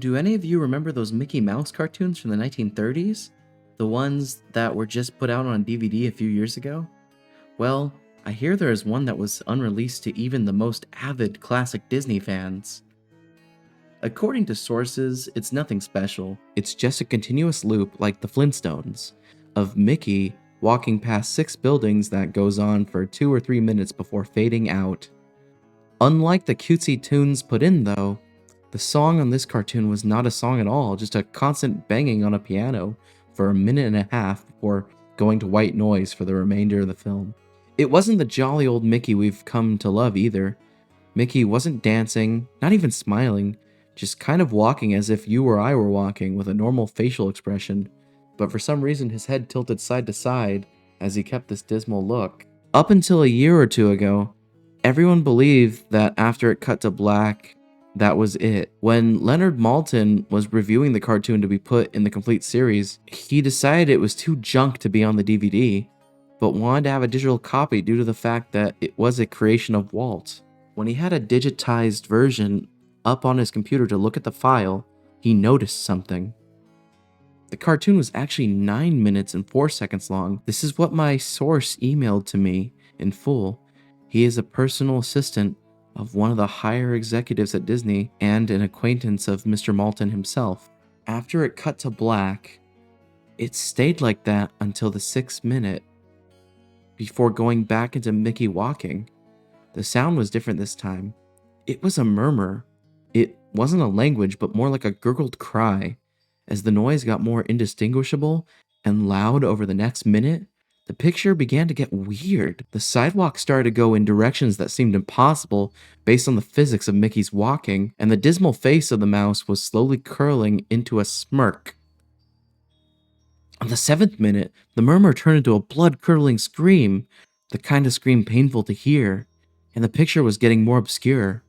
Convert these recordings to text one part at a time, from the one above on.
do any of you remember those Mickey Mouse cartoons from the 1930s? The ones that were just put out on DVD a few years ago? Well, I hear there is one that was unreleased to even the most avid classic Disney fans. According to sources, it's nothing special. It's just a continuous loop like the Flintstones, of Mickey walking past 6 buildings that goes on for 2 or 3 minutes before fading out. Unlike the cutesy tunes put in though, the song on this cartoon was not a song at all, just a constant banging on a piano for a minute and a half before going to white noise for the remainder of the film. It wasn't the jolly old Mickey we've come to love either. Mickey wasn't dancing, not even smiling, just kind of walking as if you or I were walking with a normal facial expression, but for some reason his head tilted side to side as he kept this dismal look. Up until a year or two ago, everyone believed that after it cut to black, that was it. When Leonard Maltin was reviewing the cartoon to be put in the complete series, he decided it was too junk to be on the DVD, but wanted to have a digital copy due to the fact that it was a creation of Walt. When he had a digitized version up on his computer to look at the file, he noticed something. The cartoon was actually 9 minutes and 4 seconds long. This is what my source emailed to me in full. He is a personal assistant of one of the higher executives at Disney and an acquaintance of Mr. Maltin himself. After it cut to black, it stayed like that until the 6th minute before going back into Mickey walking. The sound was different this time. It was a murmur. It wasn't a language, but more like a gurgled cry. As the noise got more indistinguishable and loud over the next minute, the picture began to get weird. The sidewalk started to go in directions that seemed impossible based on the physics of Mickey's walking, and the dismal face of the mouse was slowly curling into a smirk. On the 7th minute, the murmur turned into a blood-curdling scream, the kind of scream painful to hear, and the picture was getting more obscure.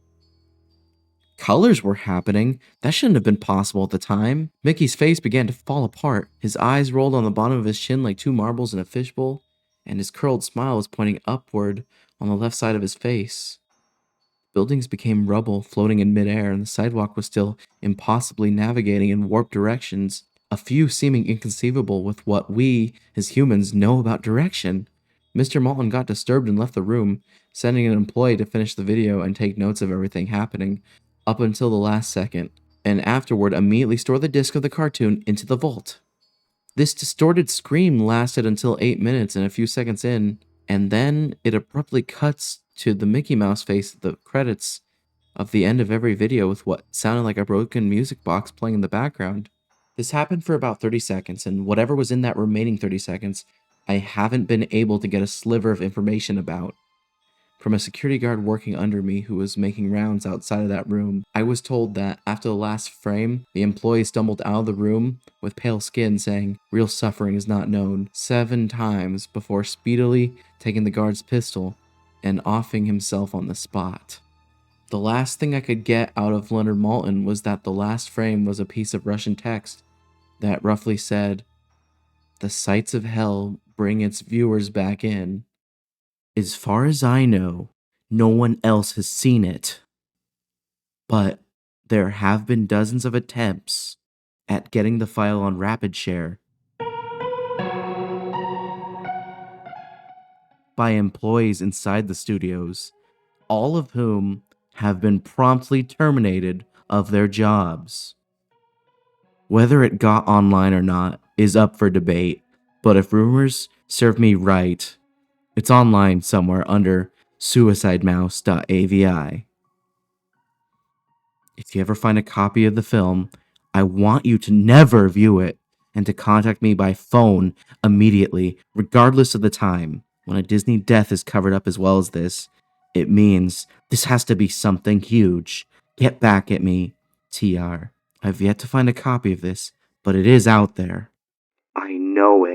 Colors were happening. That shouldn't have been possible at the time. Mickey's face began to fall apart. His eyes rolled on the bottom of his chin like 2 marbles in a fishbowl, and his curled smile was pointing upward on the left side of his face. Buildings became rubble floating in midair, and the sidewalk was still impossibly navigating in warped directions, a few seeming inconceivable with what we, as humans, know about direction. Mr. Maltin got disturbed and left the room, sending an employee to finish the video and take notes of everything happening up until the last second, and afterward immediately store the disc of the cartoon into the vault. This distorted scream lasted until 8 minutes and a few seconds in, and then it abruptly cuts to the Mickey Mouse face at the credits of the end of every video with what sounded like a broken music box playing in the background. This happened for about 30 seconds, and whatever was in that remaining 30 seconds, I haven't been able to get a sliver of information about. From a security guard working under me who was making rounds outside of that room, I was told that after the last frame, the employee stumbled out of the room with pale skin saying, "Real suffering is not known," 7 times before speedily taking the guard's pistol and offing himself on the spot. The last thing I could get out of Leonard Maltin was that the last frame was a piece of Russian text that roughly said, "The sights of hell bring its viewers back in. As far as I know, no one else has seen it. But there have been dozens of attempts at getting the file on RapidShare by employees inside the studios, all of whom have been promptly terminated of their jobs. Whether it got online or not is up for debate, but if rumors serve me right, it's online somewhere under Suicidemouse.avi. If you ever find a copy of the film, I want you to never view it and to contact me by phone immediately, regardless of the time. When a Disney death is covered up as well as this, it means this has to be something huge. Get back at me, TR. I've yet to find a copy of this, but it is out there. I know it.